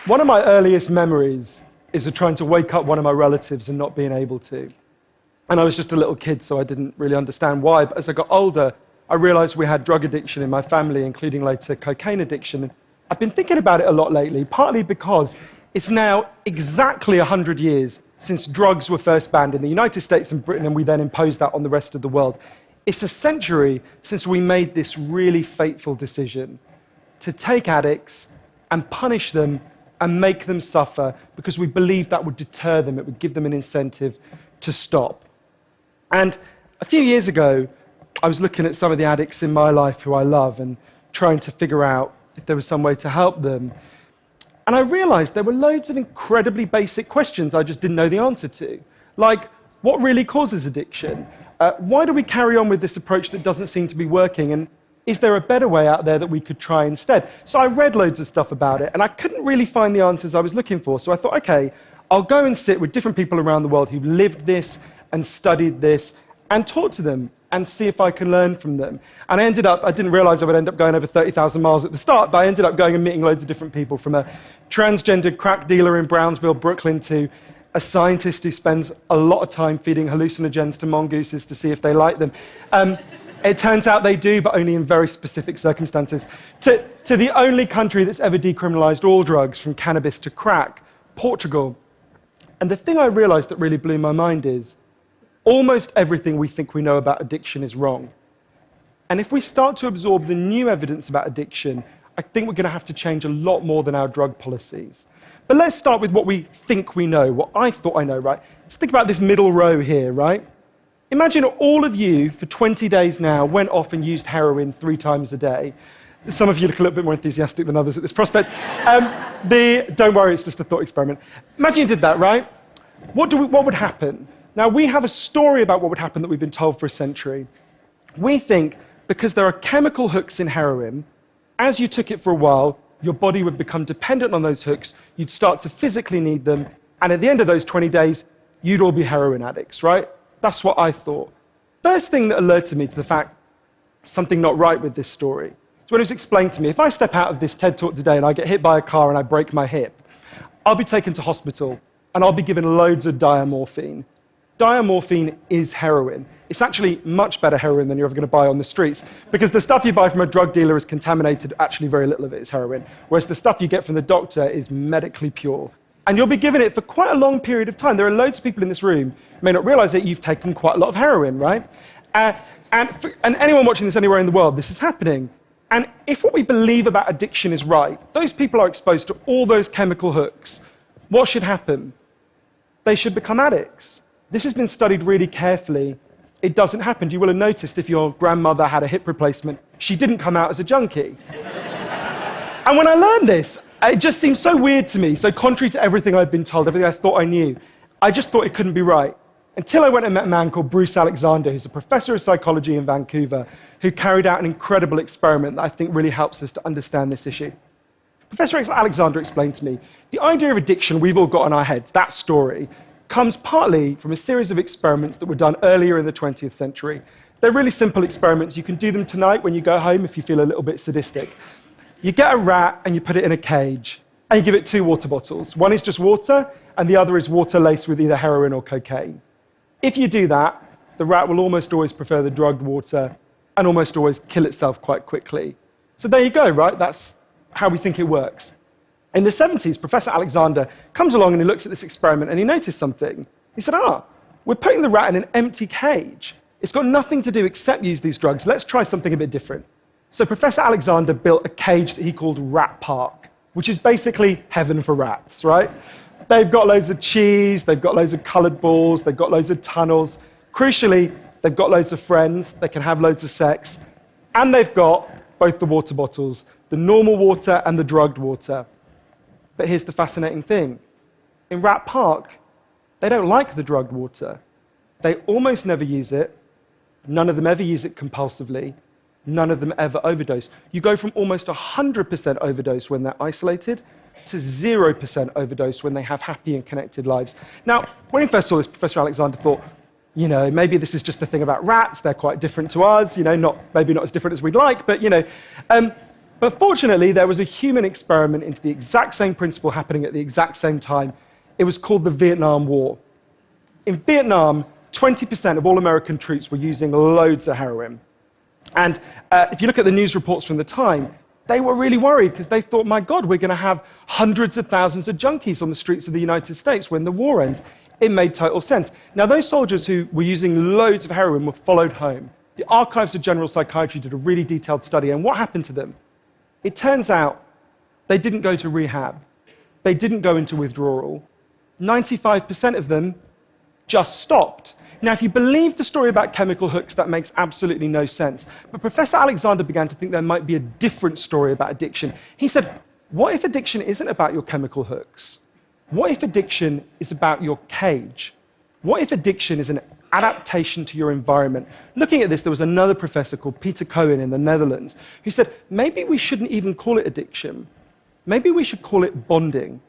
One of my earliest memories is of trying to wake up one of my relatives and not being able to. And I was just a little kid, so I didn't really understand why. But as I got older, I realized we had drug addiction in my family, including later cocaine addiction. And I've been thinking about it a lot lately, partly because it's now exactly 100 years since drugs were first banned in the United States and Britain, and we then imposed that on the rest of the world. It's a century since we made this really fateful decision to take addicts and punish them and make them suffer because we believed that would deter them, it would give them an incentive to stop. And a few years ago, I was looking at some of the addicts in my life who I love and trying to figure out if there was some way to help them. And I realized there were loads of incredibly basic questions I just didn't know the answer to. Like, what really causes addiction? Why do we carry on with this approach that doesn't seem to be working? And is there a better way out there that we could try instead? So I read loads of stuff about it, and I couldn't really find the answers I was looking for. So I thought, okay, I'll go and sit with different people around the world who've lived this and studied this and talk to them and see if I can learn from them. And I didn't realize I would end up going over 30,000 miles at the start, but I ended up going and meeting loads of different people, from a transgendered crack dealer in Brownsville, Brooklyn, to a scientist who spends a lot of time feeding hallucinogens to mongooses to see if they like them. It turns out they do, but only in very specific circumstances. To the only country that's ever decriminalized all drugs, from cannabis to crack, Portugal. And the thing I realized that really blew my mind is almost everything we think we know about addiction is wrong. And if we start to absorb the new evidence about addiction, I think we're going to have to change a lot more than our drug policies. But let's start with what we think we know, what I thought I know, right? Let's think about this middle row here, right? Imagine all of you, for 20 days now, went off and used heroin 3 times a day. Some of you look a little bit more enthusiastic than others at this prospect. Don't worry, it's just a thought experiment. Imagine you did that, right? What would happen? Now, we have a story about what would happen that we've been told for a century. We think because there are chemical hooks in heroin, as you took it for a while, your body would become dependent on those hooks, you'd start to physically need them, and at the end of those 20 days, you'd all be heroin addicts, right? That's what I thought. First thing that alerted me to the fact something not right with this story is when it was explained to me, if I step out of this TED Talk today and I get hit by a car and I break my hip, I'll be taken to hospital and I'll be given loads of diamorphine. Diamorphine is heroin. It's actually much better heroin than you're ever going to buy on the streets, because the stuff you buy from a drug dealer is contaminated, actually very little of it is heroin, whereas the stuff you get from the doctor is medically pure. And you'll be given it for quite a long period of time. There are loads of people in this room who may not realize that you've taken quite a lot of heroin, right? And anyone watching this anywhere in the world, this is happening. And if what we believe about addiction is right, those people are exposed to all those chemical hooks. What should happen? They should become addicts. This has been studied really carefully. It doesn't happen. You will have noticed if your grandmother had a hip replacement, she didn't come out as a junkie. And when I learned this, it just seemed so weird to me, so contrary to everything I'd been told, everything I thought I knew. I just thought it couldn't be right. Until I went and met a man called Bruce Alexander, who's a professor of psychology in Vancouver, who carried out an incredible experiment that I think really helps us to understand this issue. Professor Alexander explained to me, the idea of addiction we've all got in our heads, that story, comes partly from a series of experiments that were done earlier in the 20th century. They're really simple experiments. You can do them tonight when you go home if you feel a little bit sadistic. You get a rat and you put it in a cage, and you give it 2 water bottles. One is just water, and the other is water laced with either heroin or cocaine. If you do that, the rat will almost always prefer the drugged water and almost always kill itself quite quickly. So there you go, right? That's how we think it works. In the 70s, Professor Alexander comes along and he looks at this experiment and he noticed something. He said, we're putting the rat in an empty cage. It's got nothing to do except use these drugs. Let's try something a bit different. So Professor Alexander built a cage that he called Rat Park, which is basically heaven for rats, right? They've got loads of cheese, they've got loads of colored balls, they've got loads of tunnels. Crucially, they've got loads of friends, they can have loads of sex, and they've got both the water bottles, the normal water and the drugged water. But here's the fascinating thing. In Rat Park, they don't like the drugged water. They almost never use it. None of them ever use it compulsively. None of them ever overdose. You go from almost 100% overdose when they're isolated to 0% overdose when they have happy and connected lives. Now, when he first saw this, Professor Alexander thought, maybe this is just a thing about rats. They're quite different to us, maybe not as different as we'd like, but, But fortunately, there was a human experiment into the exact same principle happening at the exact same time. It was called the Vietnam War. In Vietnam, 20% of all American troops were using loads of heroin. And if you look at the news reports from the time, they were really worried because they thought, my God, we're going to have hundreds of thousands of junkies on the streets of the United States when the war ends. It made total sense. Now, those soldiers who were using loads of heroin were followed home. The Archives of General Psychiatry did a really detailed study, and what happened to them? It turns out they didn't go to rehab. They didn't go into withdrawal. 95% of them just stopped. Now, if you believe the story about chemical hooks, that makes absolutely no sense. But Professor Alexander began to think there might be a different story about addiction. He said, what if addiction isn't about your chemical hooks? What if addiction is about your cage? What if addiction is an adaptation to your environment? Looking at this, there was another professor called Peter Cohen in the Netherlands who said, maybe we shouldn't even call it addiction. Maybe we should call it bonding.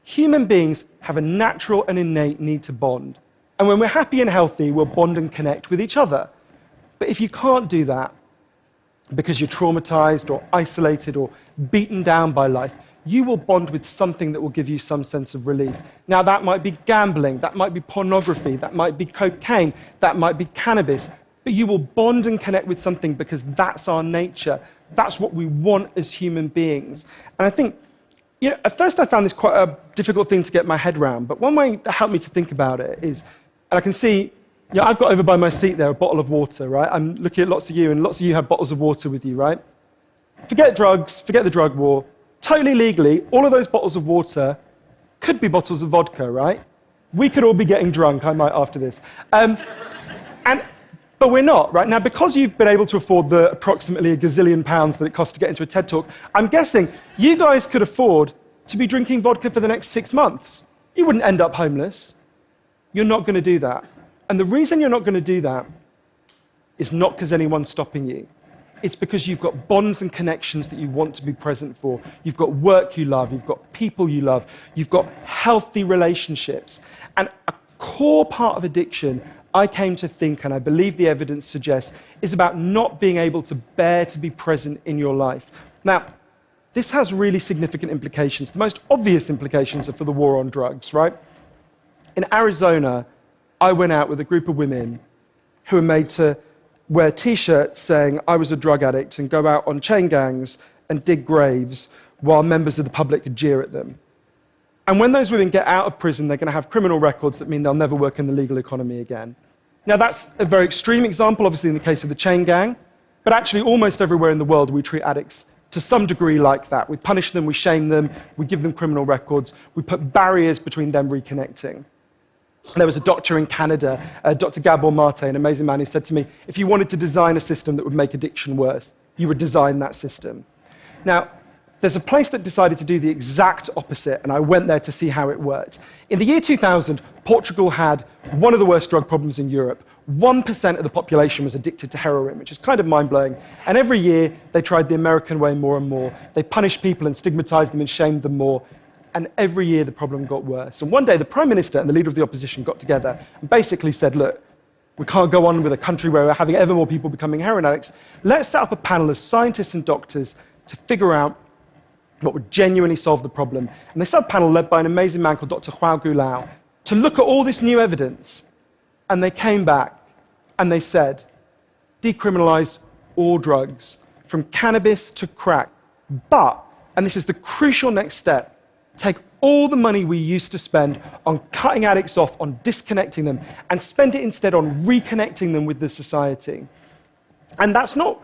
Human beings have a natural and innate need to bond. And when we're happy and healthy, we'll bond and connect with each other. But if you can't do that because you're traumatized or isolated or beaten down by life, you will bond with something that will give you some sense of relief. Now, that might be gambling, that might be pornography, that might be cocaine, that might be cannabis, but you will bond and connect with something because that's our nature. That's what we want as human beings. And I think, at first I found this quite a difficult thing to get my head around, but one way that helped me to think about it is, and I can see, I've got over by my seat there a bottle of water, right? I'm looking at lots of you, and lots of you have bottles of water with you, right? Forget drugs, forget the drug war. Totally legally, all of those bottles of water could be bottles of vodka, right? We could all be getting drunk, I might after this. But we're not, right? Now, because you've been able to afford the approximately a gazillion pounds that it costs to get into a TED Talk, I'm guessing you guys could afford to be drinking vodka for the next 6 months. You wouldn't end up homeless. You're not going to do that. And the reason you're not going to do that is not because anyone's stopping you. It's because you've got bonds and connections that you want to be present for. You've got work you love. You've got people you love. You've got healthy relationships. And a core part of addiction, I came to think, and I believe the evidence suggests, is about not being able to bear to be present in your life. Now, this has really significant implications. The most obvious implications are for the war on drugs, right? In Arizona, I went out with a group of women who were made to wear T-shirts saying I was a drug addict and go out on chain gangs and dig graves while members of the public could jeer at them. And when those women get out of prison, they're going to have criminal records that mean they'll never work in the legal economy again. Now, that's a very extreme example, obviously, in the case of the chain gang, but actually almost everywhere in the world we treat addicts to some degree like that. We punish them, we shame them, we give them criminal records, we put barriers between them reconnecting. There was a doctor in Canada, Dr. Gabor Mate, an amazing man, who said to me, if you wanted to design a system that would make addiction worse, you would design that system. Now, there's a place that decided to do the exact opposite, and I went there to see how it worked. In the year 2000, Portugal had one of the worst drug problems in Europe. 1% of the population was addicted to heroin, which is kind of mind-blowing. And every year, they tried the American way more and more. They punished people and stigmatized them and shamed them more. And every year, the problem got worse. And one day, the Prime Minister and the leader of the opposition got together and basically said, look, we can't go on with a country where we're having ever more people becoming heroin addicts. Let's set up a panel of scientists and doctors to figure out what would genuinely solve the problem. And they set up a panel led by an amazing man called Dr. João Goulão to look at all this new evidence. And they came back and they said, decriminalize all drugs, from cannabis to crack. But, and this is the crucial next step, take all the money we used to spend on cutting addicts off, on disconnecting them, and spend it instead on reconnecting them with the society. And that's not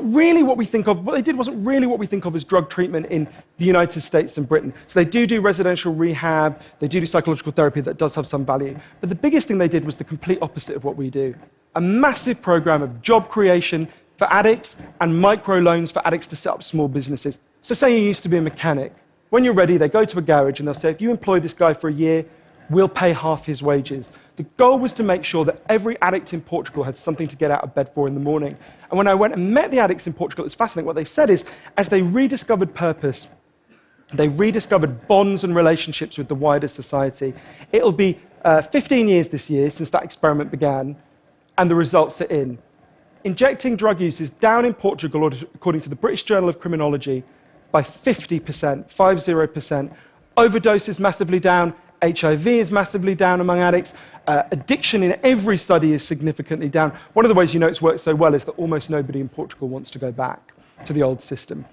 really what we think of. What they did wasn't really what we think of as drug treatment in the United States and Britain. So they do residential rehab, they do psychological therapy that does have some value. But the biggest thing they did was the complete opposite of what we do. A massive program of job creation for addicts and microloans for addicts to set up small businesses. So say you used to be a mechanic. When you're ready, they go to a garage and they'll say, if you employ this guy for a year, we'll pay half his wages. The goal was to make sure that every addict in Portugal had something to get out of bed for in the morning. And when I went and met the addicts in Portugal, it was fascinating. What they said is, as they rediscovered purpose, they rediscovered bonds and relationships with the wider society. It'll be 15 years this year since that experiment began, and the results are in. injecting drug use is down in Portugal, according to the British Journal of Criminology, by 50%, 50%. Overdose is massively down. HIV is massively down among addicts. Addiction in every study is significantly down. One of the ways you know it's worked so well is that almost nobody in Portugal wants to go back to the old system.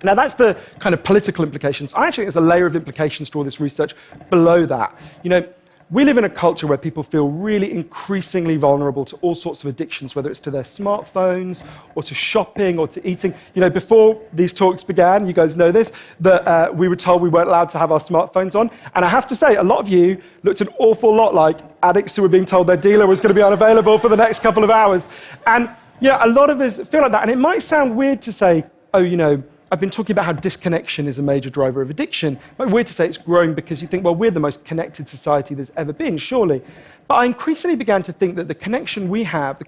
Now, that's the kind of political implications. I actually think there's a layer of implications to all this research below that. You know, we live in a culture where people feel really increasingly vulnerable to all sorts of addictions, whether it's to their smartphones or to shopping or to eating. You know, before these talks began, you guys know this, that we were told we weren't allowed to have our smartphones on. And I have to say, a lot of you looked an awful lot like addicts who were being told their dealer was going to be unavailable for the next couple of hours. And yeah, a lot of us feel like that. And it might sound weird to say, oh, you know, I've been talking about how disconnection is a major driver of addiction. It might be weird to say it's growing because you think, well, we're the most connected society there's ever been, surely. But I increasingly began to think that the connections we have,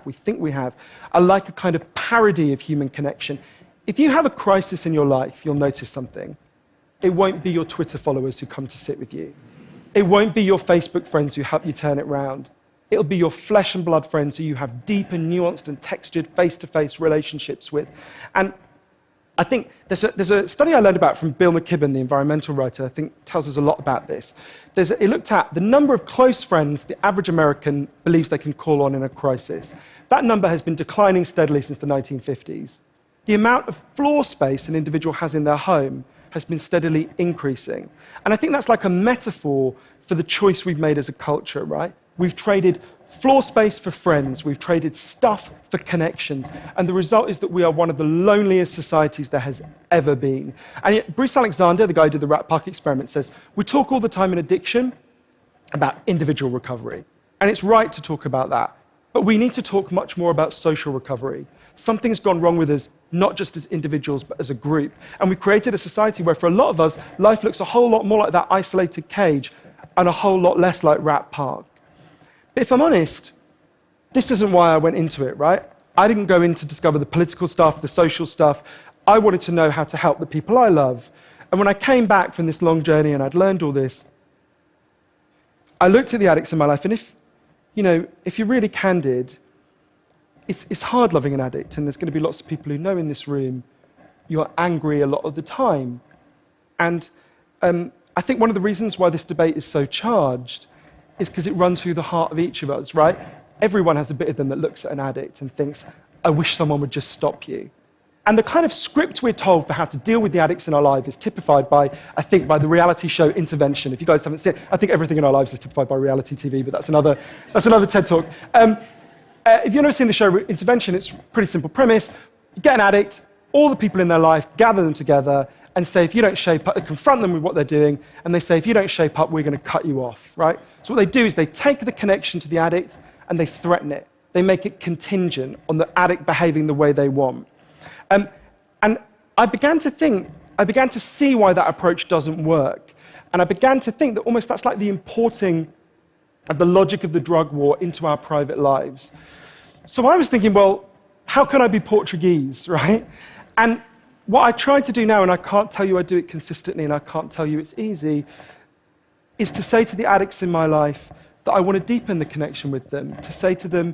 we think we have, are like a kind of parody of human connection. If you have a crisis in your life, you'll notice something. It won't be your Twitter followers who come to sit with you. It won't be your Facebook friends who help you turn it round. It'll be your flesh and blood friends who you have deep and nuanced and textured face-to-face relationships with. And I think there's a study I learned about from Bill McKibben, the environmental writer, I think tells us a lot about this. It looked at the number of close friends the average American believes they can call on in a crisis. That number has been declining steadily since the 1950s. The amount of floor space an individual has in their home has been steadily increasing. And I think that's like a metaphor for the choice we've made as a culture, right? We've traded floor space for friends, we've traded stuff for connections, and the result is that we are one of the loneliest societies there has ever been. And yet, Bruce Alexander, the guy who did the Rat Park experiment, says, we talk all the time in addiction about individual recovery, and it's right to talk about that, but we need to talk much more about social recovery. Something's gone wrong with us, not just as individuals, but as a group, and we've created a society where, for a lot of us, life looks a whole lot more like that isolated cage and a whole lot less like Rat Park. But if I'm honest, this isn't why I went into it, right? I didn't go in to discover the political stuff, the social stuff. I wanted to know how to help the people I love. And when I came back from this long journey and I'd learned all this, I looked at the addicts in my life, and if you're really candid, it's hard loving an addict, and there's going to be lots of people who know in this room you're angry a lot of the time. And I think one of the reasons why this debate is so charged is because it runs through the heart of each of us, right? Everyone has a bit of them that looks at an addict and thinks, I wish someone would just stop you. And the kind of script we're told for how to deal with the addicts in our life is typified by, I think, by the reality show Intervention. If you guys haven't seen it, I think everything in our lives is typified by reality TV, but that's another TED Talk. If you've never seen the show Intervention, it's a pretty simple premise. You get an addict, all the people in their life, gather them together, and say, if you don't shape up, confront them with what they're doing, and they say, if you don't shape up, we're going to cut you off, right? So what they do is they take the connection to the addict and they threaten it. They make it contingent on the addict behaving the way they want. And I began to see why that approach doesn't work. And I began to think that almost that's like the importing of the logic of the drug war into our private lives. So I was thinking, well, how can I be Portuguese, right? And what I try to do now, and I can't tell you I do it consistently, and I can't tell you it's easy, is to say to the addicts in my life that I want to deepen the connection with them, to say to them,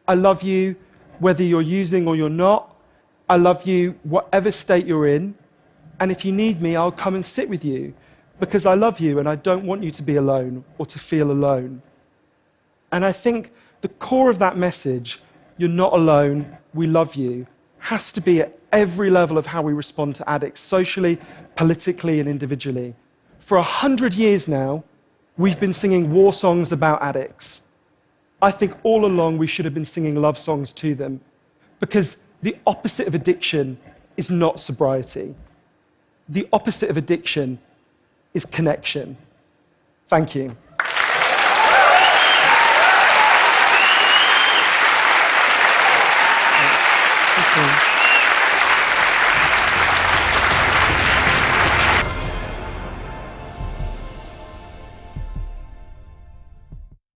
I love you whether you're using or you're not. I love you whatever state you're in, and if you need me, I'll come and sit with you, because I love you and I don't want you to be alone or to feel alone. And I think the core of that message, you're not alone, we love you, has to be at every level of how we respond to addicts, socially, politically, and individually. For 100 years now, we've been singing war songs about addicts. I think all along we should have been singing love songs to them, because the opposite of addiction is not sobriety. The opposite of addiction is connection. Thank you.